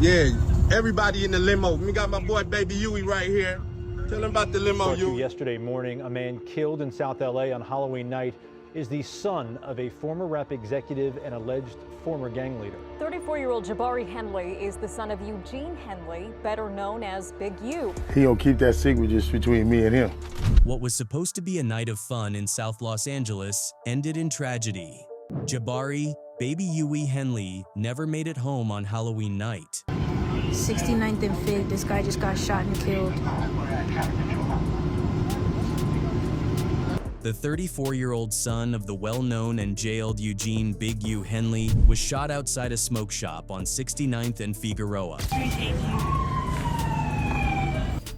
Yeah, everybody in the limo. We got my boy Baby Uiie right here. Tell him about the limo, Uiie. Yesterday morning, a man killed in South L.A. on Halloween night is the son of a former rap executive and alleged former gang leader. 34-year-old Jabari Henley is the son of Eugene Henley, better known as Big U. He gonna keep that secret just between me and him. What was supposed to be a night of fun in South Los Angeles ended in tragedy. Jabari, Baby Uiie Henley, never made it home on Halloween night. 69th and Fig, this guy just got shot and killed. The 34-year-old son of the well-known and jailed Eugene Big U Henley was shot outside a smoke shop on 69th and Figueroa.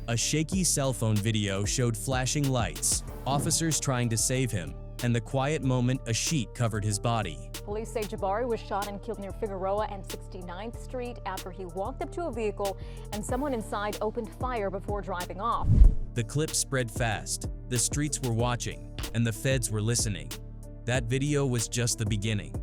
A shaky cell phone video showed flashing lights, officers trying to save him, and the quiet moment a sheet covered his body. Police say Jabari was shot and killed near Figueroa and 69th Street after he walked up to a vehicle and someone inside opened fire before driving off. The clip spread fast, the streets were watching, and the feds were listening. That video was just the beginning.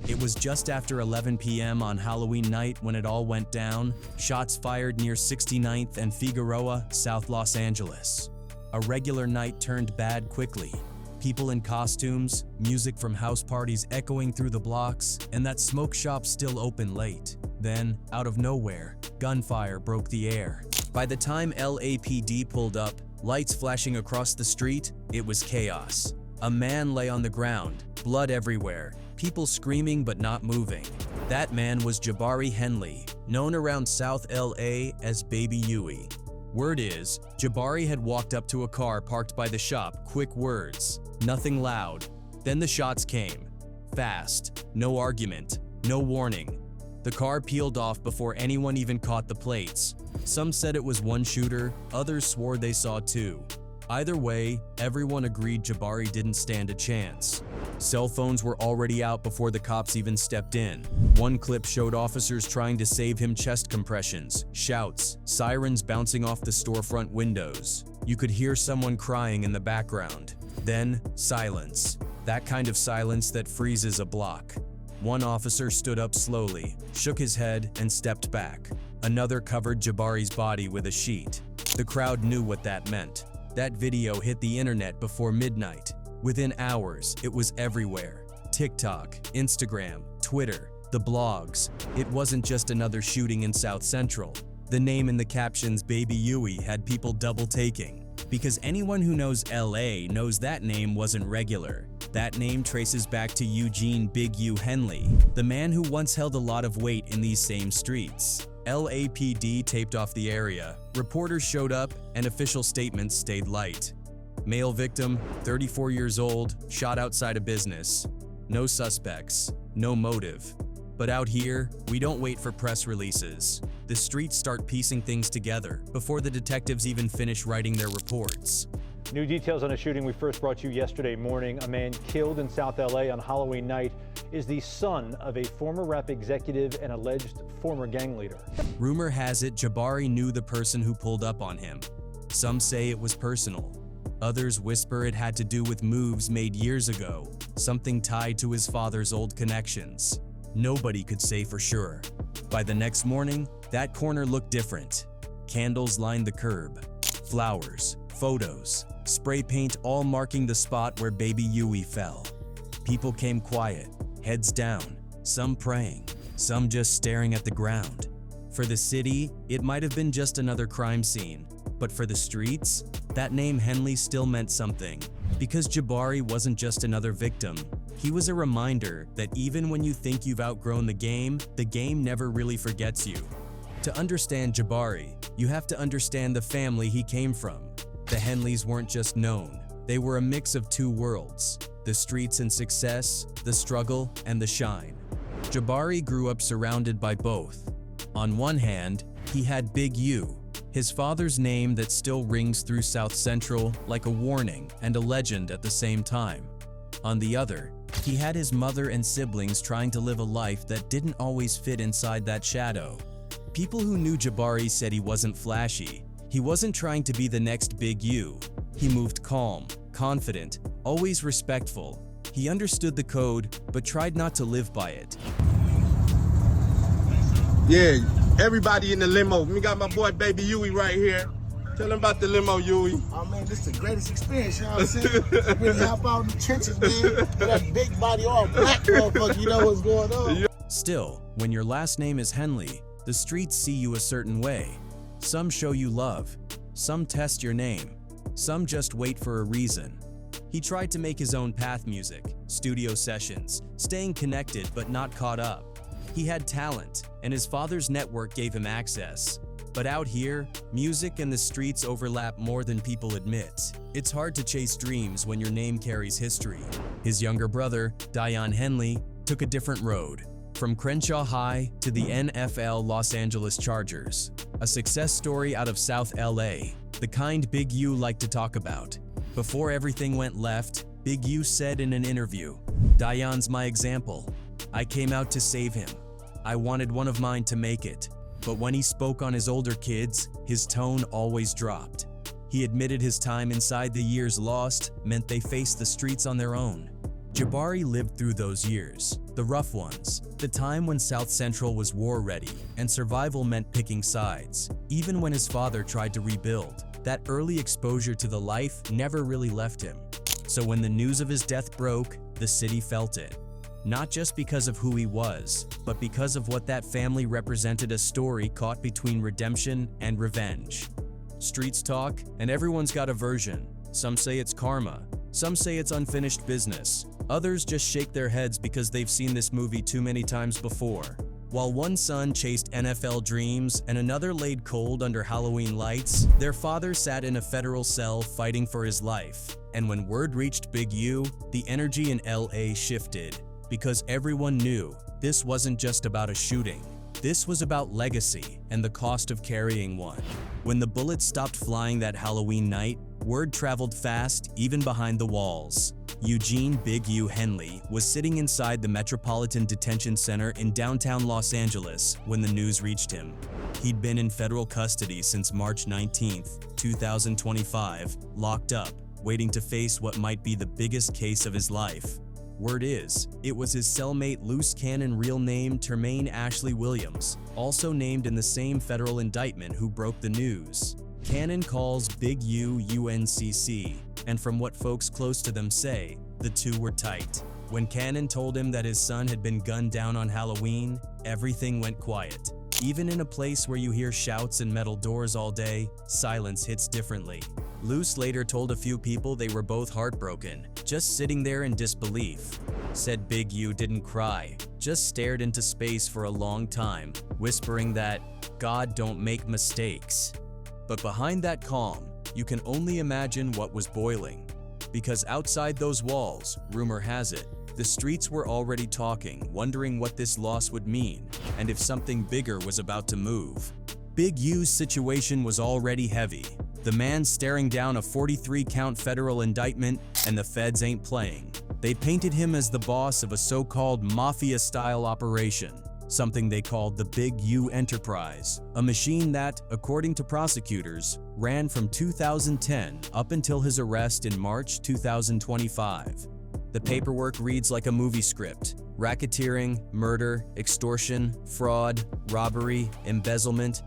It was just after 11 p.m. on Halloween night when it all went down, shots fired near 69th and Figueroa, South Los Angeles. A regular night turned bad quickly. People in costumes, music from house parties echoing through the blocks, and that smoke shop still open late. Then, out of nowhere, gunfire broke the air. By the time LAPD pulled up, lights flashing across the street, it was chaos. A man lay on the ground, blood everywhere, people screaming but not moving. That man was Jabari Henley, known around South L.A. as Baby Uiie. Word is, Jabari had walked up to a car parked by the shop, quick words, nothing loud. Then the shots came. Fast, no argument, no warning. The car peeled off before anyone even caught the plates. Some said it was one shooter, others swore they saw two. Either way, everyone agreed Jabari didn't stand a chance. Cell phones were already out before the cops even stepped in. One clip showed officers trying to save him, chest compressions, shouts, sirens bouncing off the storefront windows. You could hear someone crying in the background. Then, silence. That kind of silence that freezes a block. One officer stood up slowly, shook his head, and stepped back. Another covered Jabari's body with a sheet. The crowd knew what that meant. That video hit the internet before midnight. Within hours, it was everywhere. TikTok, Instagram, Twitter, the blogs. It wasn't just another shooting in South Central. The name in the captions Baby Uiie had people double taking. Because anyone who knows LA knows that name wasn't regular. That name traces back to Eugene Big U Henley, the man who once held a lot of weight in these same streets. LAPD taped off the area, reporters showed up, and official statements stayed light. Male victim, 34 years old, shot outside a business. No suspects, no motive. But out here, we don't wait for press releases. The streets start piecing things together before the detectives even finish writing their reports. New details on a shooting we first brought you yesterday morning. A man killed in South L.A. on Halloween night is the son of a former rap executive and alleged former gang leader. Rumor has it Jabari knew the person who pulled up on him. Some say it was personal. Others whisper it had to do with moves made years ago, something tied to his father's old connections. Nobody could say for sure. By the next morning, that corner looked different. Candles lined the curb, flowers, photos, spray paint all marking the spot where Baby Uiie fell. People came quiet, heads down, some praying, some just staring at the ground. For the city, it might have been just another crime scene, but for the streets, that name Henley still meant something. Because Jabari wasn't just another victim, he was a reminder that even when you think you've outgrown the game never really forgets you. To understand Jabari, you have to understand the family he came from. The Henleys weren't just known, they were a mix of two worlds. The streets and success, the struggle and the shine. Jabari grew up surrounded by both. On one hand, he had Big U, his father's name that still rings through South Central like a warning and a legend at the same time. On the other, he had his mother and siblings trying to live a life that didn't always fit inside that shadow. People who knew Jabari said he wasn't flashy. He wasn't trying to be the next Big U. He moved calm, confident, always respectful. He understood the code, but tried not to live by it. Yeah, Everybody in the limo. We got my boy Baby Uiie right here. Tell him about the limo, Uiie. Oh man, this is the greatest experience, you know what I'm saying? Really hop out in the trenches, man. With that big body, all black motherfucker, you know what's going on. Still, when your last name is Henley, the streets see you a certain way. Some show you love, some test your name, some just wait for a reason. He tried to make his own path music, studio sessions, staying connected but not caught up. He had talent, and his father's network gave him access. But out here, music and the streets overlap more than people admit. It's hard to chase dreams when your name carries history. His younger brother, Jabari Henley, took a different road. From Crenshaw High to the NFL Los Angeles Chargers. A success story out of South L.A., the kind Big U liked to talk about. Before everything went left, Big U said in an interview, "Dion's my example. I came out to save him. I wanted one of mine to make it." But when he spoke on his older kids, his tone always dropped. He admitted his time inside the years lost meant they faced the streets on their own. Jabari lived through those years, the rough ones, the time when South Central was war-ready and survival meant picking sides. Even when his father tried to rebuild, that early exposure to the life never really left him. So when the news of his death broke, the city felt it. Not just because of who he was, but because of what that family represented, a story caught between redemption and revenge. Streets talk, and everyone's got a version. Some say it's karma, some say it's unfinished business. Others just shake their heads because they've seen this movie too many times before. While one son chased NFL dreams and another laid cold under Halloween lights, their father sat in a federal cell fighting for his life. And when word reached Big U, the energy in LA shifted. Because everyone knew this wasn't just about a shooting. This was about legacy and the cost of carrying one. When the bullets stopped flying that Halloween night, word traveled fast, even behind the walls. Eugene Big U Henley was sitting inside the Metropolitan Detention Center in downtown Los Angeles when the news reached him. He'd been in federal custody since March 19, 2025, locked up, waiting to face what might be the biggest case of his life. Word is, it was his cellmate Loose Cannon, real name Termaine Ashley Williams, also named in the same federal indictment, who broke the news. Cannon calls Big U UNCC, and from what folks close to them say, the two were tight. When Cannon told him that his son had been gunned down on Halloween, everything went quiet. Even in a place where you hear shouts and metal doors all day, silence hits differently. Luce later told a few people they were both heartbroken, just sitting there in disbelief. Said Big U didn't cry, just stared into space for a long time, whispering that God don't make mistakes. But behind that calm, you can only imagine what was boiling. Because outside those walls, rumor has it, the streets were already talking, wondering what this loss would mean, and if something bigger was about to move. Big U's situation was already heavy. The man staring down a 43-count federal indictment, and the feds ain't playing. They painted him as the boss of a so-called mafia-style operation, something they called the Big U Enterprise, a machine that, according to prosecutors, ran from 2010 up until his arrest in March 2025. The paperwork reads like a movie script: racketeering, murder, extortion, fraud, robbery, embezzlement,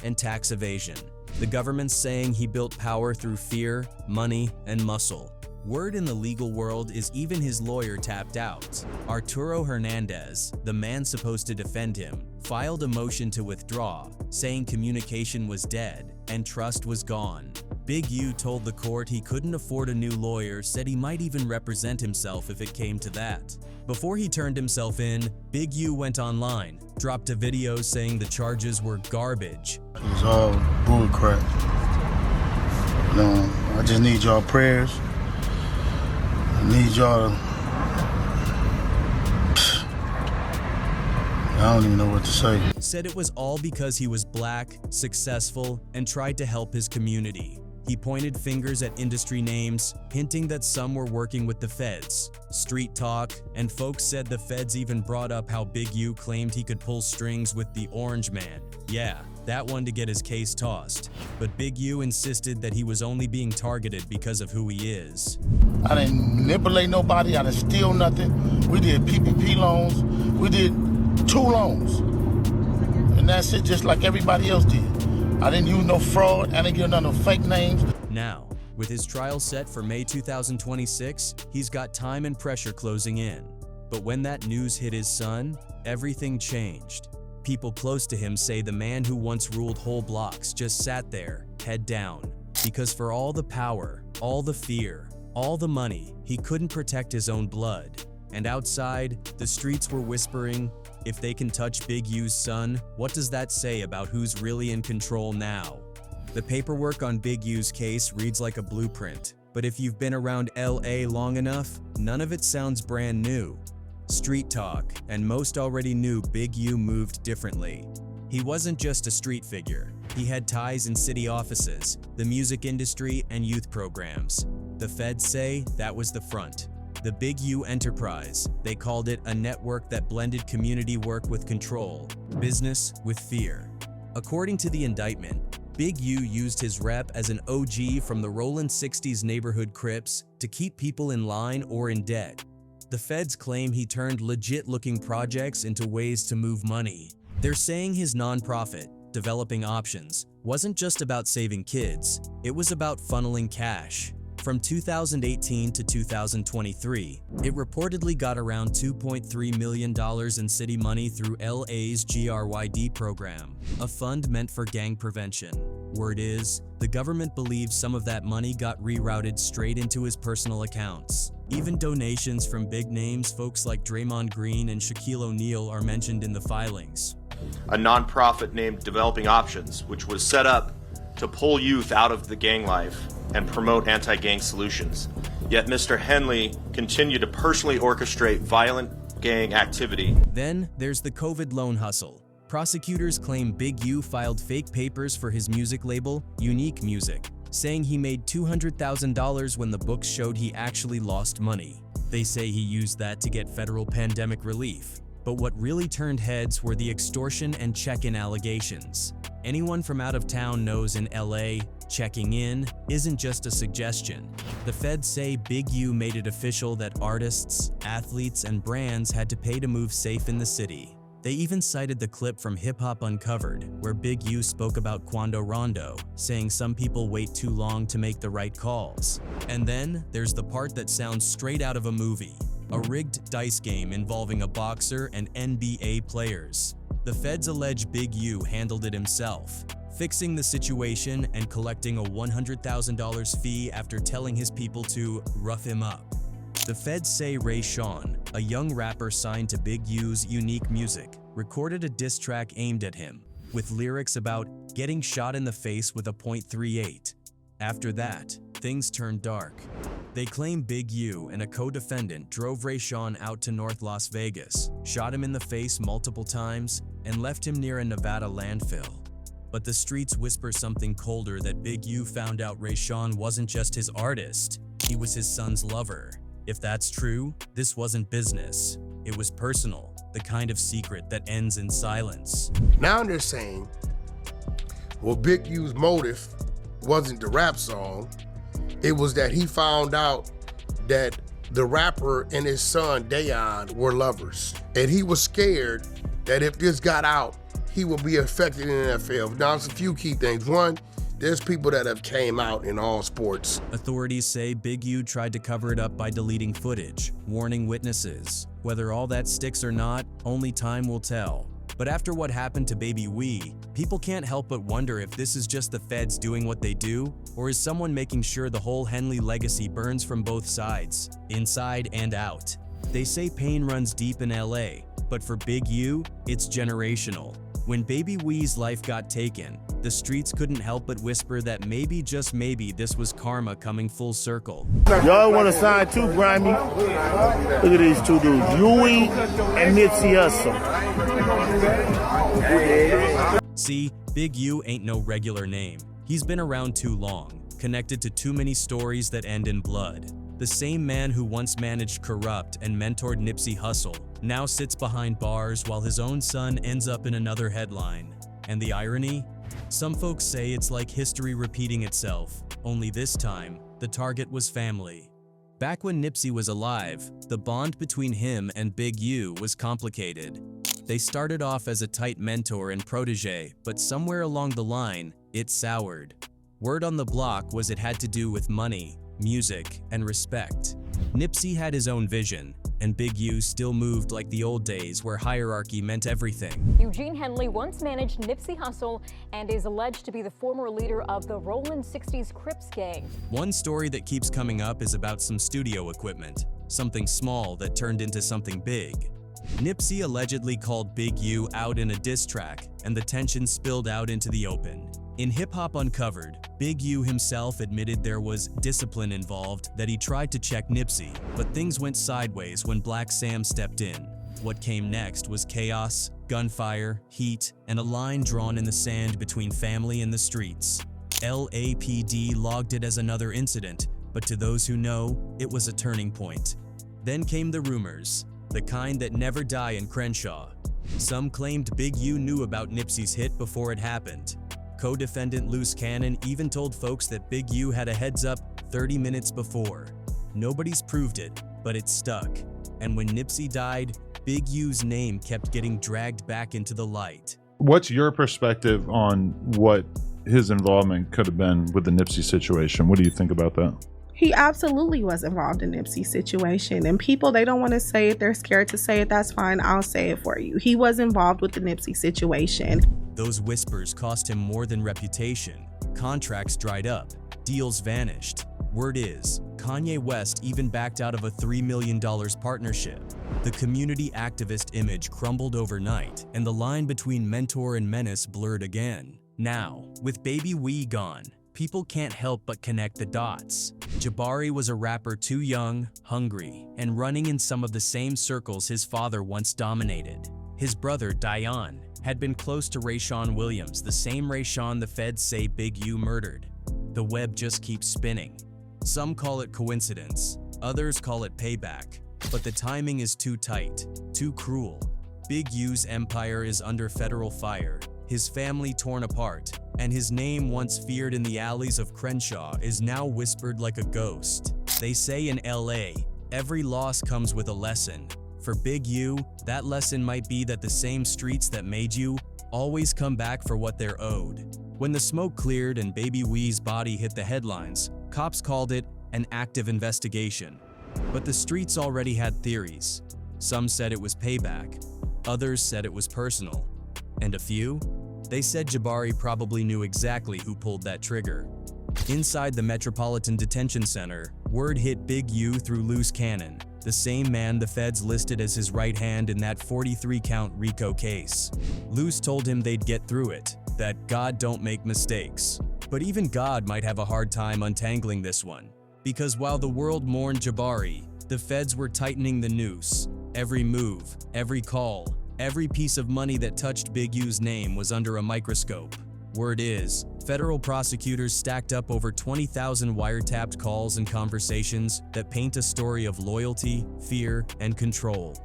and tax evasion. The government's saying he built power through fear, money, and muscle. Word in the legal world is even his lawyer tapped out. Arturo Hernandez, the man supposed to defend him, filed a motion to withdraw, saying communication was dead and trust was gone. Big U told the court he couldn't afford a new lawyer, said he might even represent himself if it came to that. Before he turned himself in, Big U went online, dropped a video saying the charges were garbage. It was all bull crap. I just need y'all prayers. I need y'all to... I don't even know what to say. Said it was all because he was black, successful, and tried to help his community. He pointed fingers at industry names, hinting that some were working with the feds. Street talk, and folks said the feds even brought up how Big U claimed he could pull strings with the Orange Man. Yeah, that one to get his case tossed. But Big U insisted that he was only being targeted because of who he is. I didn't manipulate nobody, I didn't steal nothing. We did PPP loans, we did 2 loans. and that's it, just like everybody else did. I didn't use no fraud, I didn't give none of fake names. Now, with his trial set for May 2026, he's got time and pressure closing in. But when that news hit his son, everything changed. People close to him say the man who once ruled whole blocks just sat there, head down, because for all the power, all the fear, all the money, he couldn't protect his own blood. And outside, the streets were whispering, if they can touch Big U's son, what does that say about who's really in control now? The paperwork on Big U's case reads like a blueprint, but if you've been around LA long enough, none of it sounds brand new. Street talk, and most already knew Big U moved differently. He wasn't just a street figure. He had ties in city offices, the music industry, and youth programs. The feds say that was the front. The Big U enterprise, they called it a network that blended community work with control, business with fear. According to the indictment, Big U used his rep as an OG from the rollin' 60s neighborhood Crips to keep people in line or in debt. The feds claim he turned legit-looking projects into ways to move money. They're saying his nonprofit, Developing Options, wasn't just about saving kids, it was about funneling cash. From 2018 to 2023, it reportedly got around $2.3 million in city money through LA's GRYD program, a fund meant for gang prevention. Word is, the government believes some of that money got rerouted straight into his personal accounts. Even donations from big names, folks like Draymond Green and Shaquille O'Neal, are mentioned in the filings. A nonprofit named Developing Options, which was set up to pull youth out of the gang life and promote anti-gang solutions. Yet Mr. Henley continued to personally orchestrate violent gang activity. Then there's the COVID loan hustle. Prosecutors claim Big U filed fake papers for his music label, Unique Music, saying he made $200,000 when the books showed he actually lost money. They say he used that to get federal pandemic relief. But what really turned heads were the extortion and check-in allegations. Anyone from out of town knows in LA, checking in isn't just a suggestion. The feds say Big U made it official that artists, athletes, and brands had to pay to move safe in the city. They even cited the clip from Hip Hop Uncovered, where Big U spoke about Quando Rondo, saying some people wait too long to make the right calls. And then there's the part that sounds straight out of a movie. A rigged dice game involving a boxer and NBA players. The feds allege Big U handled it himself, fixing the situation and collecting a $100,000 fee after telling his people to rough him up. The feds say Ray Sean, a young rapper signed to Big U's Unique Music, recorded a diss track aimed at him, with lyrics about getting shot in the face with a .38. After that, things turned dark. They claim Big U and a co-defendant drove Ray Sean out to North Las Vegas, shot him in the face multiple times, and left him near a Nevada landfill. But the streets whisper something colder, that Big U found out Ray Sean wasn't just his artist, he was his son's lover. If that's true, this wasn't business. It was personal, the kind of secret that ends in silence. Now they're saying, well, Big U's motive wasn't the rap song. It was that he found out that the rapper and his son, Dayon, were lovers. And he was scared that if this got out, he would be affected in the NFL. Now, there's a few key things. One, there's people that have came out in all sports. Authorities say Big U tried to cover it up by deleting footage, warning witnesses. Whether all that sticks or not, only time will tell. But after what happened to Baby Uiie, people can't help but wonder if this is just the feds doing what they do, or is someone making sure the whole Henley legacy burns from both sides, inside and out. They say pain runs deep in LA, but for Big U, it's generational. When Baby Uie's life got taken, the streets couldn't help but whisper that maybe, just maybe, this was karma coming full circle. Y'all want to sign too, Grimy? Look at these two dudes, Uiie and Nipsey Hussle. See, Big U ain't no regular name. He's been around too long, connected to too many stories that end in blood. The same man who once managed Corrupt and mentored Nipsey Hussle now sits behind bars while his own son ends up in another headline. And the irony? Some folks say it's like history repeating itself, only this time, the target was family. Back when Nipsey was alive, the bond between him and Big U was complicated. They started off as a tight mentor and protege, but somewhere along the line, it soured. Word on the block was it had to do with money, music, and respect. Nipsey had his own vision, and Big U still moved like the old days where hierarchy meant everything. Eugene Henley once managed Nipsey Hussle and is alleged to be the former leader of the Rollin' 60s Crips gang. One story that keeps coming up is about some studio equipment, something small that turned into something big. Nipsey allegedly called Big U out in a diss track, and the tension spilled out into the open. In Hip Hop Uncovered, Big U himself admitted there was discipline involved, that he tried to check Nipsey, but things went sideways when Black Sam stepped in. What came next was chaos, gunfire, heat, and a line drawn in the sand between family and the streets. LAPD logged it as another incident, but to those who know, it was a turning point. Then came the rumors, the kind that never die in Crenshaw. Some claimed Big U knew about Nipsey's hit before it happened. Co-defendant Loose Cannon even told folks that Big U had a heads up 30 minutes before. Nobody's proved it, but it stuck. And when Nipsey died, Big U's name kept getting dragged back into the light. What's your perspective on what his involvement could have been with the Nipsey situation? What do you think about that? He absolutely was involved in Nipsey's situation, and people, they don't want to say it, they're scared to say it. That's fine, I'll say it for you. He was involved with the Nipsey situation. Those whispers cost him more than reputation. Contracts dried up, deals vanished. Word is, Kanye West even backed out of a $3 million partnership. The community activist image crumbled overnight, and the line between mentor and menace blurred again. Now, with Baby Uiie gone, people can't help but connect the dots. Jabari was a rapper too young, hungry, and running in some of the same circles his father once dominated. His brother, Dion, had been close to Rayshawn Williams, the same Rayshawn the feds say Big U murdered. The web just keeps spinning. Some call it coincidence, others call it payback, but the timing is too tight, too cruel. Big U's empire is under federal fire, his family torn apart, and his name, once feared in the alleys of Crenshaw, is now whispered like a ghost. They say in LA, every loss comes with a lesson. For Big U, that lesson might be that the same streets that made you always come back for what they're owed. When the smoke cleared and Baby Uie's body hit the headlines, cops called it an active investigation. But the streets already had theories. Some said it was payback, others said it was personal, and a few? They said Jabari probably knew exactly who pulled that trigger. Inside the Metropolitan Detention Center, word hit Big U through Loose Cannon, the same man the feds listed as his right hand in that 43-count RICO case. Loose told him they'd get through it, that God don't make mistakes. But even God might have a hard time untangling this one. Because while the world mourned Jabari, the feds were tightening the noose. Every move, every call, every piece of money that touched Big U's name was under a microscope. Word is, federal prosecutors stacked up over 20,000 wiretapped calls and conversations that paint a story of loyalty, fear, and control.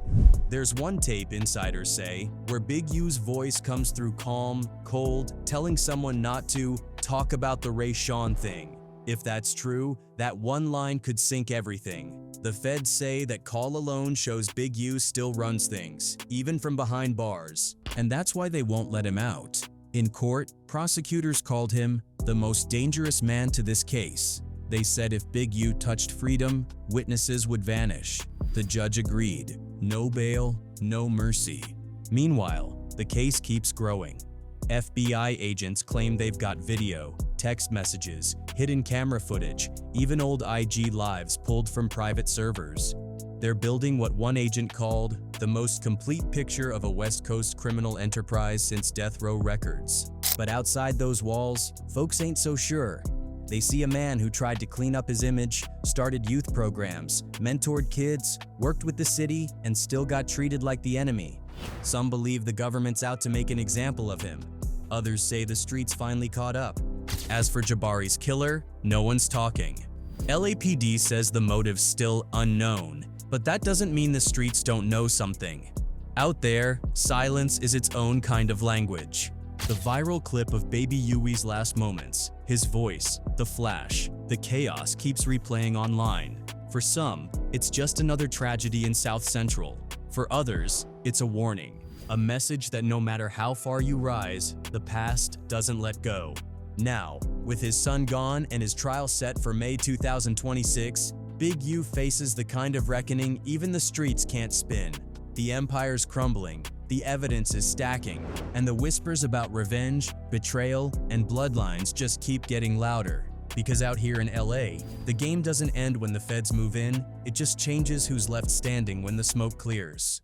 There's one tape, insiders say, where Big U's voice comes through calm, cold, telling someone not to talk about the Rayshawn thing. If that's true, that one line could sink everything. The feds say that call alone shows Big U still runs things, even from behind bars, and that's why they won't let him out. In court, prosecutors called him the most dangerous man to this case. They said if Big U touched freedom, witnesses would vanish. The judge agreed. No bail, no mercy. Meanwhile, the case keeps growing. FBI agents claim they've got video, text messages, hidden camera footage, even old IG lives pulled from private servers. They're building what one agent called the most complete picture of a West Coast criminal enterprise since Death Row Records. But outside those walls, folks ain't so sure. They see a man who tried to clean up his image, started youth programs, mentored kids, worked with the city, and still got treated like the enemy. Some believe the government's out to make an example of him. Others say the streets finally caught up. As for Jabari's killer, no one's talking. LAPD says the motive's still unknown, but that doesn't mean the streets don't know something. Out there, silence is its own kind of language. The viral clip of Baby Uie's last moments, his voice, the flash, the chaos keeps replaying online. For For some, it's just another tragedy in South Central. For others, it's a warning, a message that no matter how far you rise, the past doesn't let go. Now, with his son gone and his trial set for May 2026, Big U faces the kind of reckoning even the streets can't spin. The empire's crumbling, the evidence is stacking, and the whispers about revenge, betrayal, and bloodlines just keep getting louder. Because out here in LA, the game doesn't end when the feds move in, it just changes who's left standing when the smoke clears.